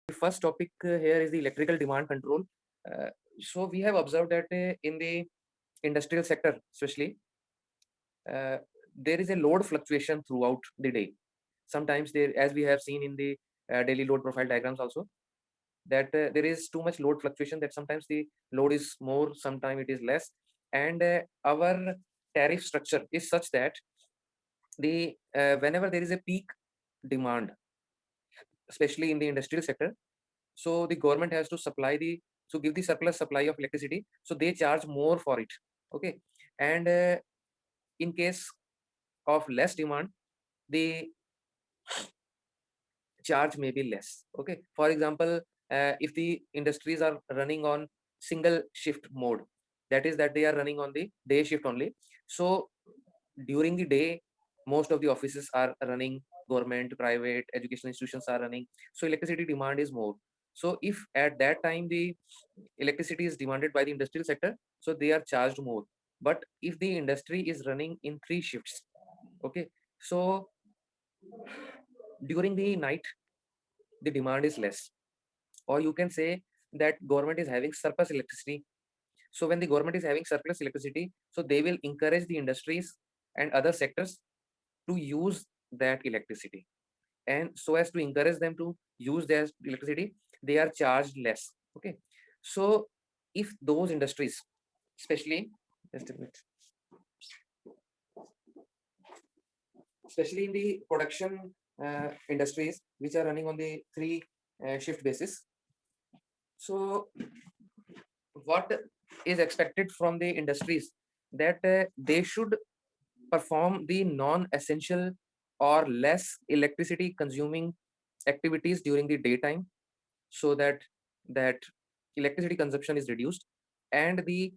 The first topic here is the electrical demand control. So we have observed that in the industrial sector, especially, uh, there is a load fluctuation throughout the day. Sometimes there, as we have seen in the daily load profile diagrams also, that there is too much load fluctuation, that sometimes the load is more, sometimes it is less. And our tariff structure is such that the whenever there is a peak demand, especially in the industrial sector, so the government has to supply the, so give the surplus supply of electricity, so they charge more for it. Okay. And in case of less demand, the charge may be less. Okay, for example, if the industries are running on single shift mode, that is that they are running on the day shift only, so during the day most of the offices are running, government, private, educational institutions are running, so electricity demand is more. So if at that time the electricity is demanded by the industrial sector, so they are charged more. But if the industry is running in three shifts, okay, so during the night the demand is less, or you can say that government is having surplus electricity. So when the government is having surplus electricity, so they will encourage the industries and other sectors to use that electricity, and so as to encourage them to use their electricity, they are charged less. Okay, so if those industries, especially, just a minute, especially in the production industries which are running on the three shift basis, so what is expected from the industries, that they should perform the non-essential or less electricity consuming activities during the daytime, so that that electricity consumption is reduced, and the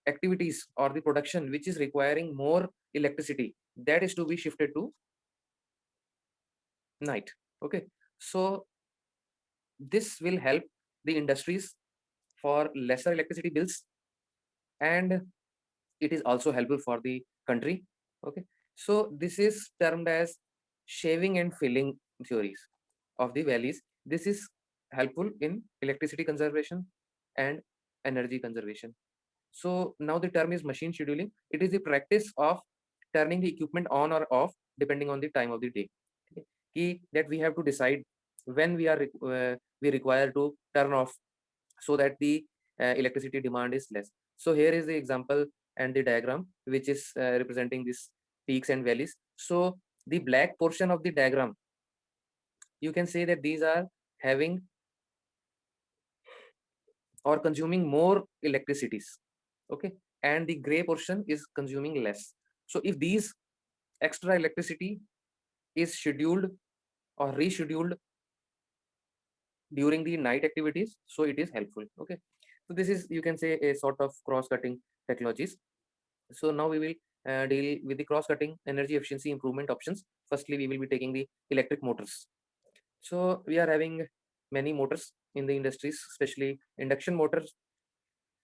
activities or the production which is requiring more electricity, that is to be shifted to night. Okay, so this will help the industries for lesser electricity bills, and it is also helpful for the country. Okay, so this is termed as shaving and filling theories of the valleys. This is helpful in electricity conservation and energy conservation. So now the term is machine scheduling. It is the practice of turning the equipment on or off depending on the time of the day. Okay. Key that we have to decide when we require to turn off, so that the electricity demand is less. So here is the example and the diagram which is representing these peaks and valleys. So the black portion of the diagram, you can say that these are having or consuming more electricities. Okay, and the gray portion is consuming less. So if these extra electricity is scheduled or rescheduled during the night activities, so it is helpful. Okay, so this is, you can say, a sort of cross-cutting technologies. So now we will deal with the cross-cutting energy efficiency improvement options. Firstly, we will be taking the electric motors. So we are having many motors in the industries, especially induction motors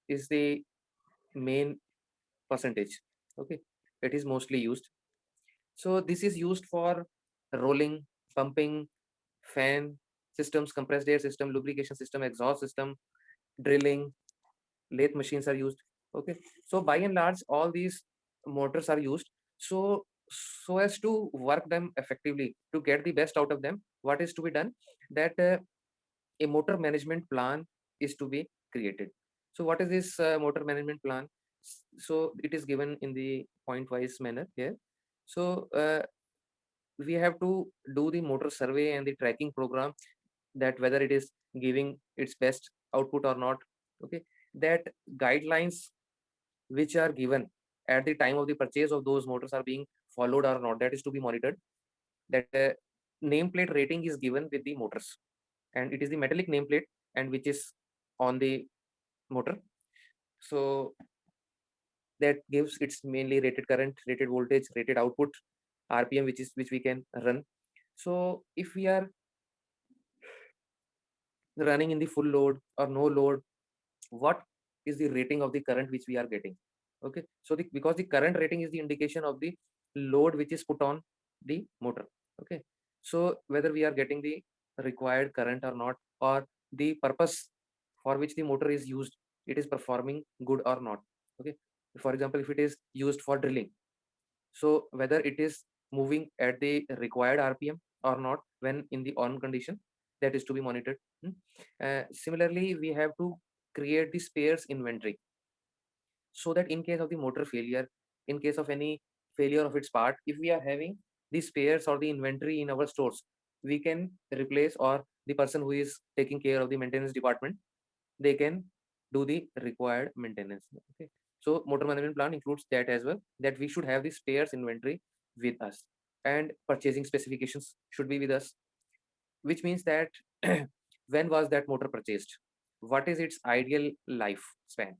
is the main percentage. Okay, it is mostly used. So this is used for rolling, pumping, fan systems, compressed air system, lubrication system, exhaust system, drilling, lathe machines are used. Okay, so by and large all these motors are used. So so as to work them effectively, to get the best out of them, what is to be done, that a motor management plan is to be created. So what is this motor management plan? So it is given in the point wise manner here. So we have to do the motor survey and the tracking program, that whether it is giving its best output or not. Okay, that guidelines which are given at the time of the purchase of those motors are being followed or not, that is to be monitored. That nameplate rating is given with the motors, and it is the metallic nameplate and which is on the motor. So that gives its mainly rated current, rated voltage, rated output, rpm, which we can run. So if we are running in the full load or no load, what is the rating of the current which we are getting? Okay, so because the current rating is the indication of the load which is put on the motor. Okay, so whether we are getting the required current or not, or the purpose for which the motor is used, it is performing good or not. Okay, for example, if it is used for drilling, so whether it is moving at the required rpm or not when in the on condition, that is to be monitored. Similarly, we have to create the spares inventory, so that in case of the motor failure, in case of any failure of its part, if we are having the spares or the inventory in our stores, we can replace, or the person who is taking care of the maintenance department, they can do the required maintenance. Okay, so motor management plan includes that as well, that we should have the spares inventory with us, and purchasing specifications should be with us, which means that when was that motor purchased, what is its ideal life span.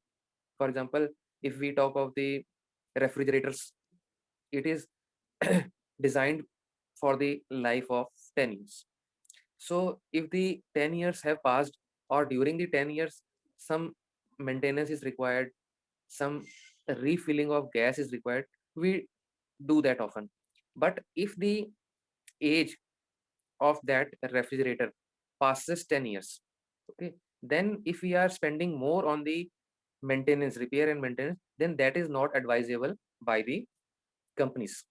For example, if we talk of the refrigerators, it is designed for the life of 10 years. So if the 10 years have passed, or during the 10 years some maintenance is required, some refilling of gas is required, we do that often. But if the age of that refrigerator passes 10 years, okay, then if we are spending more on the maintenance, repair and maintenance, then that is not advisable by the companies.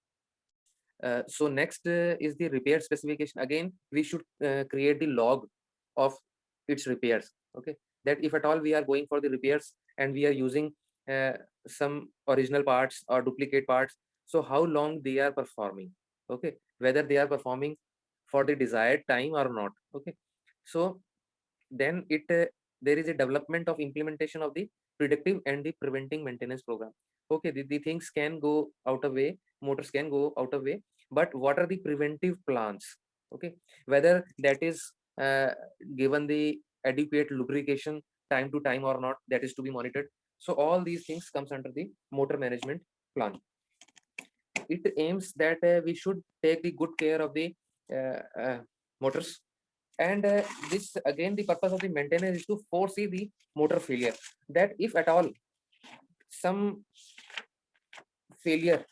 So next is the repair specification. Again, we should create the log of its repairs. Okay, that if at all we are going for the repairs and we are using uh, some original parts or duplicate parts, so how long they are performing. Okay, whether they are performing for the desired time or not. Okay, so then there is a development of implementation of the predictive and the preventing maintenance program. Okay, the things can go out of way, motors can go out of way, but what are the preventive plans? Okay, whether that is uh, given the adequate lubrication time to time or not, that is to be monitored. So all these things comes under the motor management plan. It aims that we should take the good care of the motors, and this again, the purpose of the maintenance is to foresee the motor failure, that if at all some failure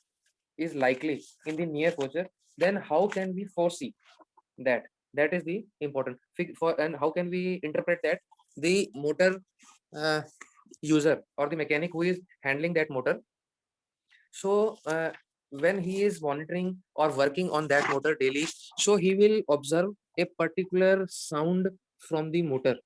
is likely in the near future, then how can we foresee that? That is the important for. And how can we interpret that? The motor uh, user or the mechanic who is handling that motor, so when he is monitoring or working on that motor daily, so he will observe a particular sound from the motor,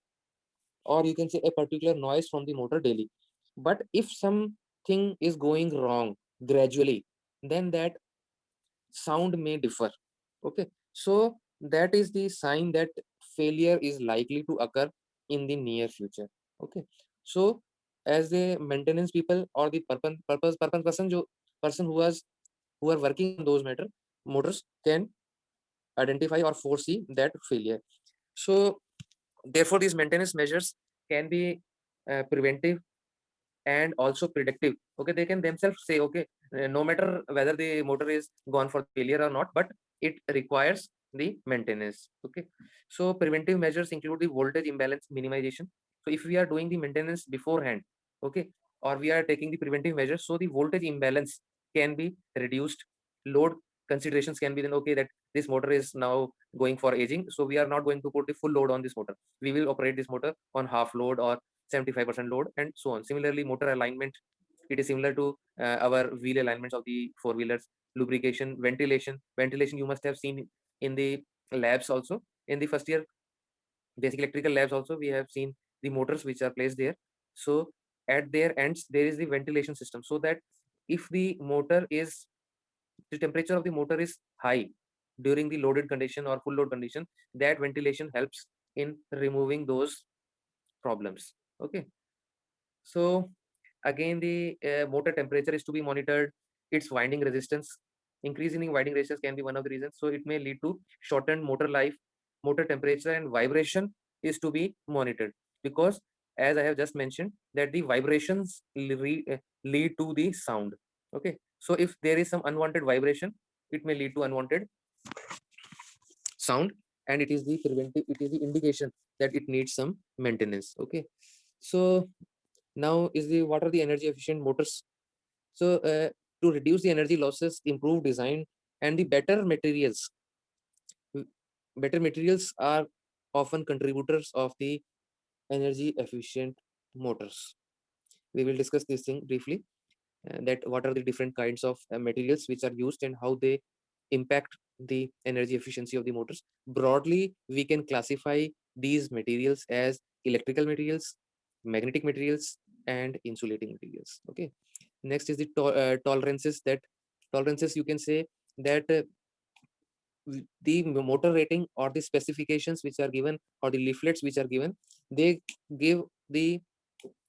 or you can say a particular noise from the motor daily. But if something is going wrong gradually, then that sound may differ. Okay, so that is the sign that failure is likely to occur in the near future. Okay, so as the maintenance people or the purpose person, person who are working on those motors can identify or foresee that failure. So therefore these maintenance measures can be preventive and also predictive. Okay, they can themselves say, okay, no matter whether the motor is gone for failure or not, but it requires the maintenance. Okay, so preventive measures include the voltage imbalance minimization. So if we are doing the maintenance beforehand, okay, or we are taking the preventive measures, so the voltage imbalance can be reduced. Load considerations can be then, okay, that this motor is now going for aging, so we are not going to put the full load on this motor. We will operate this motor on half load or 75% load, and so on. Similarly, motor alignment, it is similar to our wheel alignments of the four wheelers. Lubrication, ventilation you must have seen in the labs also. In the first year basic electrical labs also, we have seen the motors which are placed there. So at their ends there is the ventilation system, so that if the motor is, the temperature of the motor is high during the loaded condition or full load condition, that ventilation helps in removing those problems. Okay, so again, the motor temperature is to be monitored, its winding resistance. Increasing winding resistance can be one of the reasons. So it may lead to shortened motor life. Motor temperature and vibration is to be monitored, because as I have just mentioned, that the vibrations lead to the sound. Okay, so if there is some unwanted vibration, it may lead to unwanted sound, and it is the preventive, it is the indication that it needs some maintenance. Okay, so now is the what are the energy efficient motors? So to reduce the energy losses, improve design, and the better materials are often contributors of the energy efficient motors. We will discuss this thing briefly, that what are the different kinds of materials which are used and how they impact the energy efficiency of the motors. Broadly, we can classify these materials as electrical materials, magnetic materials, and insulating materials. Okay. Next is the tolerances. That tolerances, you can say that the motor rating or the specifications which are given or the leaflets which are given, they give the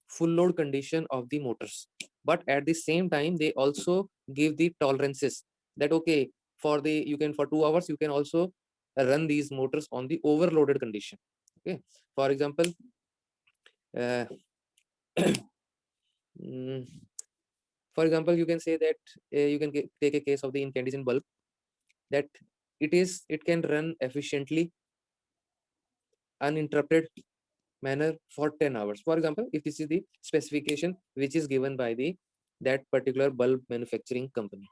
full load condition of the motors, but at the same time they also give the tolerances that okay, for the you can for 2 hours you can also run these motors on the overloaded condition. Okay, for example, uh, mm, for example, you can say that you can take a case of the incandescent bulb, that it can run efficiently uninterrupted manner for 10 hours. For example, if this is the specification which is given by the that particular bulb manufacturing company.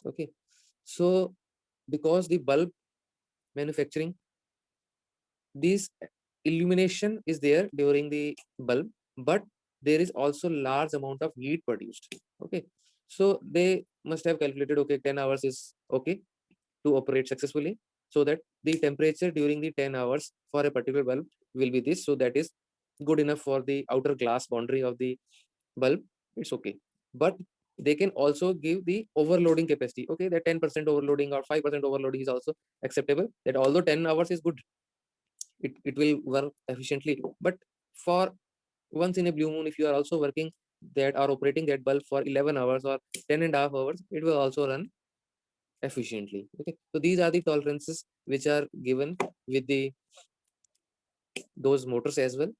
Okay, so because the bulb manufacturing, this illumination is there during the bulb, but there is also large amount of heat produced. Okay, so they must have calculated okay, 10 hours is okay to operate successfully, so that the temperature during the 10 hours for a particular bulb will be this, so that is good enough for the outer glass boundary of the bulb. It's okay, but they can also give the overloading capacity. Okay, that 10% overloading or 5% overloading is also acceptable, that although 10 hours is good, it will work efficiently, but for once in a blue moon, if you are also working that or operating that bulb for 11 hours or 10 and a half hours, it will also run efficiently. Okay, so these are the tolerances which are given with the those motors as well.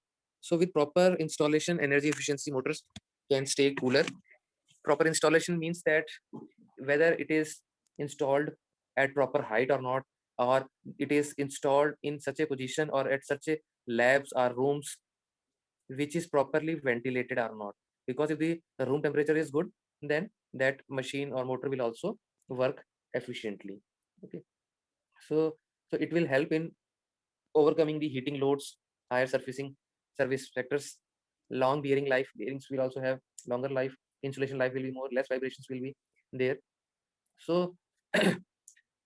So with proper installation, energy efficiency motors can stay cooler. Proper installation means that whether it is installed at proper height or not, or it is installed in such a position or at such a labs or rooms which is properly ventilated or not. Because if the room temperature is good, then that machine or motor will also work efficiently. Okay, so it will help in overcoming the heating loads, higher surfacing service factors, long bearing life. Bearings will also have longer life. Insulation life will be more, less vibrations will be there. So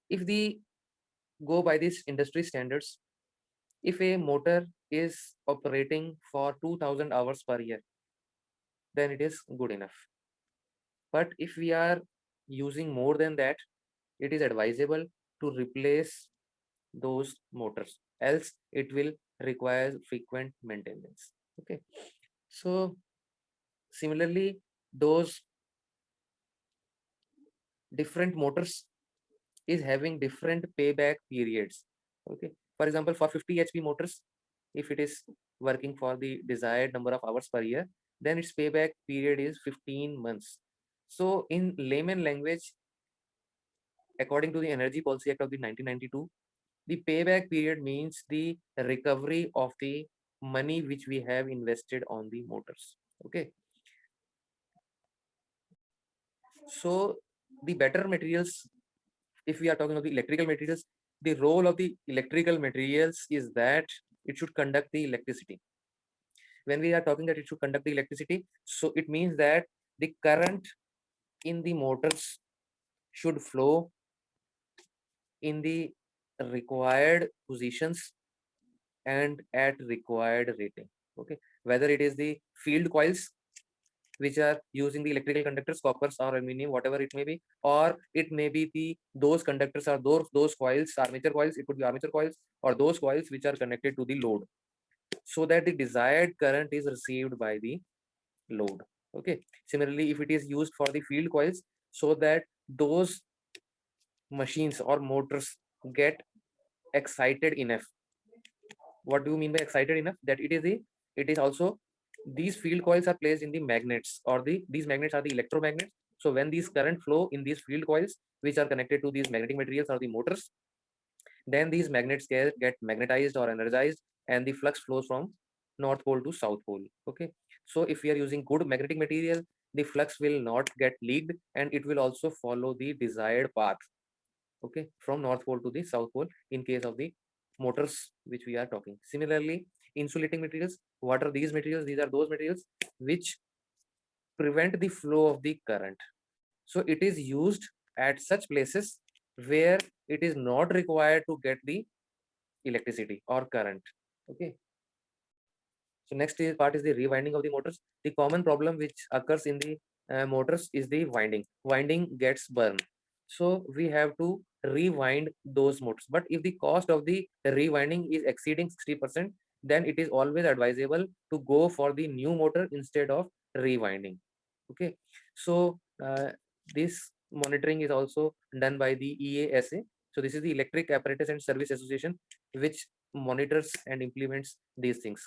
if the go by these industry standards, if a motor is operating for 2000 hours per year, then it is good enough. But if we are using more than that, it is advisable to replace those motors, else it will require frequent maintenance. Okay, so similarly, those different motors is having different payback periods. Okay, for example, for 50 HP motors, if it is working for the desired number of hours per year, then its payback period is 15 months. So in layman language, according to the Energy Policy Act of the 1992, the payback period means the recovery of the money which we have invested on the motors. Okay, so the better materials, if we are talking of the electrical materials, the role of the electrical materials is that it should conduct the electricity. When we are talking that it should conduct the electricity, so it means that the current in the motors should flow in the required positions and at required rating. Okay, whether it is the field coils which are using the electrical conductors, coppers or aluminum, whatever it may be, or it may be the those conductors or those coils, armature coils, it could be armature coils, or those coils which are connected to the load, so that the desired current is received by the load. Okay, similarly, if it is used for the field coils, so that those machines or motors get excited enough. What do you mean by excited enough? That it is also, these field coils are placed in the magnets, or these magnets are the electromagnets. So when these current flow in these field coils which are connected to these magnetic materials or the motors, then these magnets get magnetized or energized, and the flux flows from north pole to south pole. Okay, so if we are using good magnetic material, the flux will not get leaked, and it will also follow the desired path. Okay, from north pole to the south pole in case of the motors which we are talking. Similarly, insulating materials, what are these materials? These are those materials which prevent the flow of the current. So it is used at such places where it is not required to get the electricity or current. Okay. So next is part is the rewinding of the motors. The common problem which occurs in the motors is the winding. Winding gets burned. So we have to rewind those motors. But if the cost of the rewinding is exceeding 60%, then it is always advisable to go for the new motor instead of rewinding. Okay. So this monitoring is also done by the EASA. So this is the Electric Apparatus and Service Association, which monitors and implements these things.